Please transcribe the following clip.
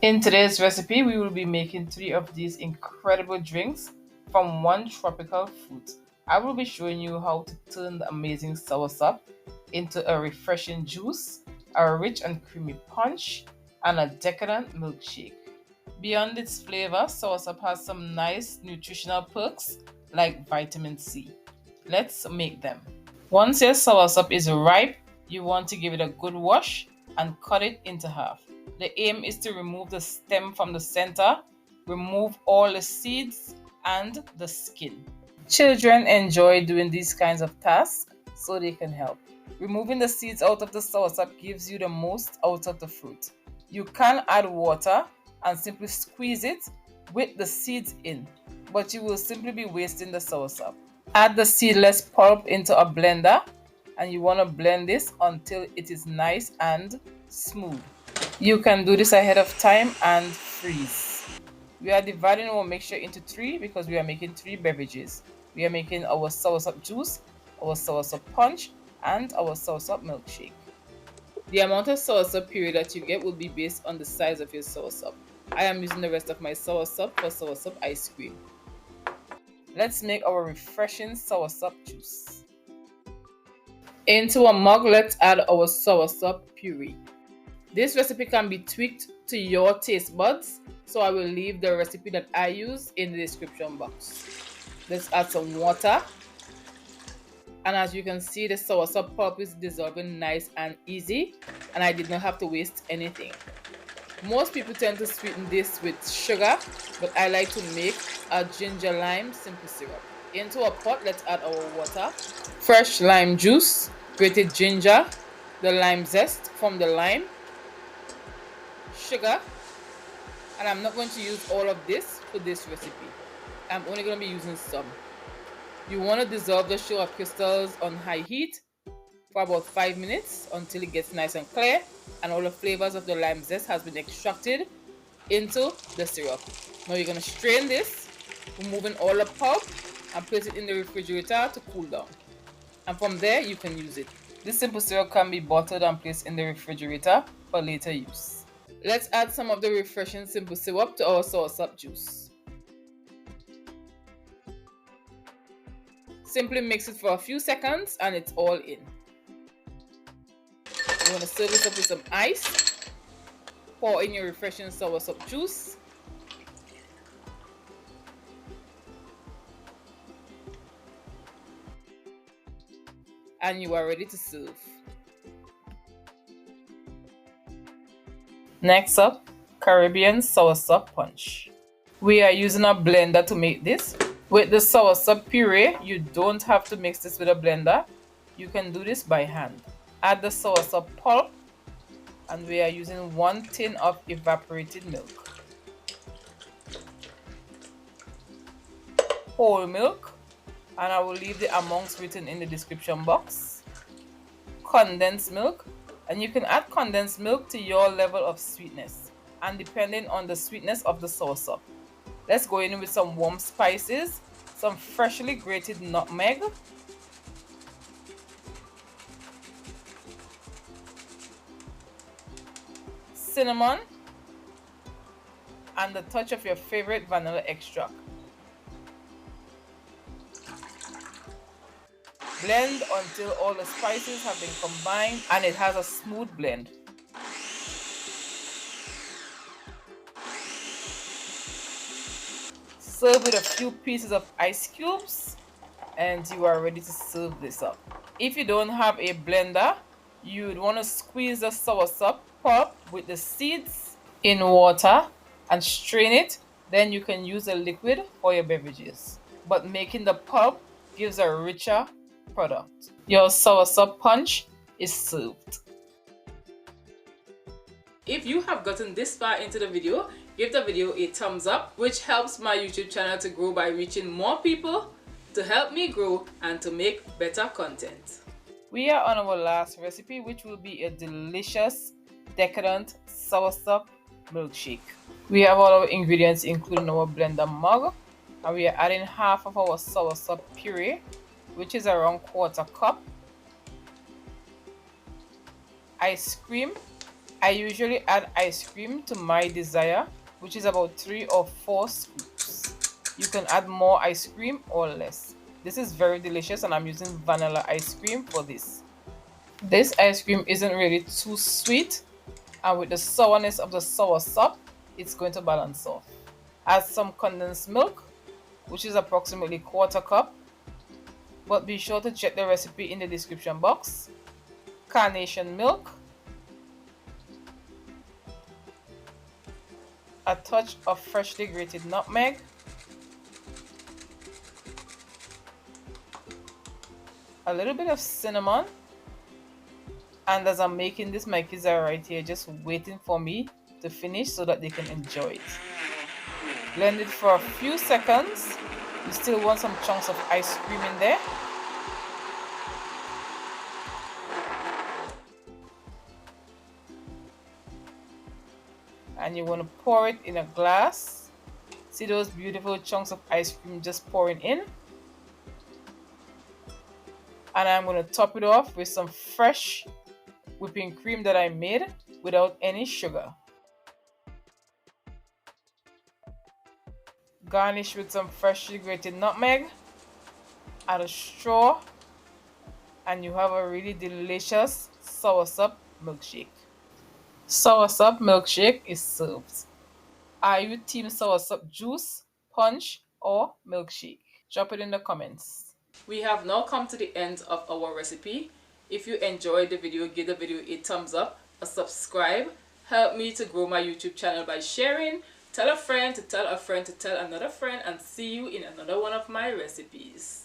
In today's recipe, we will be making 3 of these incredible drinks from one tropical fruit. I will be showing you how to turn the amazing soursop into a refreshing juice, a rich and creamy punch, and a decadent milkshake. Beyond its flavor, soursop has some nice nutritional perks like vitamin C. Let's make them. Once your soursop is ripe, you want to give it a good wash and cut it into half. The aim is to remove the stem from the center, remove all the seeds and the skin. Children enjoy doing these kinds of tasks, so they can help. Removing the seeds out of the soursop gives you the most out of the fruit. You can add water and simply squeeze it with the seeds in, but you will simply be wasting the soursop. Add the seedless pulp into a blender, and you want to blend this until it is nice and smooth. You can do this ahead of time and freeze. We are dividing our mixture into 3 because we are making 3 beverages. We are making our soursop juice, our soursop punch, and our soursop milkshake. The amount of soursop puree that you get will be based on the size of your soursop. I am using the rest of my soursop for soursop ice cream. Let's make our refreshing soursop juice. Into a mug, let's add our soursop puree. This recipe can be tweaked to your taste buds, so I will leave the recipe that I use in the description box. Let's add some water. And as you can see, the soursop pulp is dissolving nice and easy, and I did not have to waste anything. Most people tend to sweeten this with sugar, but I like to make a ginger lime simple syrup. Into a pot, let's add our water, fresh lime juice, grated ginger, the lime zest from the lime, sugar, and I'm not going to use all of this for this recipe. I'm only going to be using some. You want to dissolve the sugar crystals on high heat for about 5 minutes until it gets nice and clear and all the flavors of the lime zest has been extracted into the syrup. Now you're going to strain this, removing all the pulp, and place it in the refrigerator to cool down. And from there you can use it. This simple syrup can be bottled and placed in the refrigerator for later use. Let's add some of the refreshing simple syrup to our soursop juice. Simply mix it for a few seconds and it's all in. You want to serve this up with some ice. Pour in your refreshing soursop juice. And you are ready to serve. Next up, Caribbean soursop punch. We are using a blender to make this. With the soursop puree, you don't have to mix this with a blender. You can do this by hand. Add the soursop pulp, and we are using 1 tin of evaporated milk, whole milk, and I will leave the amounts written in the description box, condensed milk, and you can add condensed milk to your level of sweetness and depending on the sweetness of the soursop. Let's go in with some warm spices, some freshly grated nutmeg, cinnamon, and the touch of your favorite vanilla extract. Blend until all the spices have been combined and it has a smooth blend. Serve with a few pieces of ice cubes and you are ready to serve this up. If you don't have a blender, you would want to squeeze the soursop pulp with the seeds in water and strain it. Then you can use a liquid for your beverages. But making the pulp gives a richer product. Your soursop punch is served. If you have gotten this far into the video, give the video a thumbs up, which helps my YouTube channel to grow by reaching more people, to help me grow and to make better content. We are on our last recipe, which will be a delicious, decadent soursop milkshake. We have all our ingredients including our blender mug, and we are adding half of our soursop puree, which is around 1/4 cup, ice cream, I usually add ice cream to my desire, which is about 3 or 4 scoops. You can add more ice cream or less. This is very delicious and I'm using vanilla ice cream for this. This ice cream isn't really too sweet, and with the sourness of the soursop, it's going to balance off. Add some condensed milk, which is approximately quarter cup, but be sure to check the recipe in the description box. Carnation milk, a touch of freshly grated nutmeg, a little bit of cinnamon, and as I'm making this, my kids are right here just waiting for me to finish so that they can enjoy it. Blend it for a few seconds. You still want some chunks of ice cream in there. And you want to pour it in a glass. See those beautiful chunks of ice cream just pouring in. And I'm going to top it off with some fresh whipping cream that I made without any sugar. Garnish with some freshly grated nutmeg. Add a straw. And you have a really delicious soursop milkshake. Soursop milkshake is served. Are you team soursop juice, punch, or milkshake? Drop it in the comments. We have now come to the end of our recipe. If you enjoyed the video, give the video a thumbs up, a subscribe. Help me to grow my YouTube channel by sharing. Tell a friend to tell a friend to tell another friend, and see you in another one of my recipes.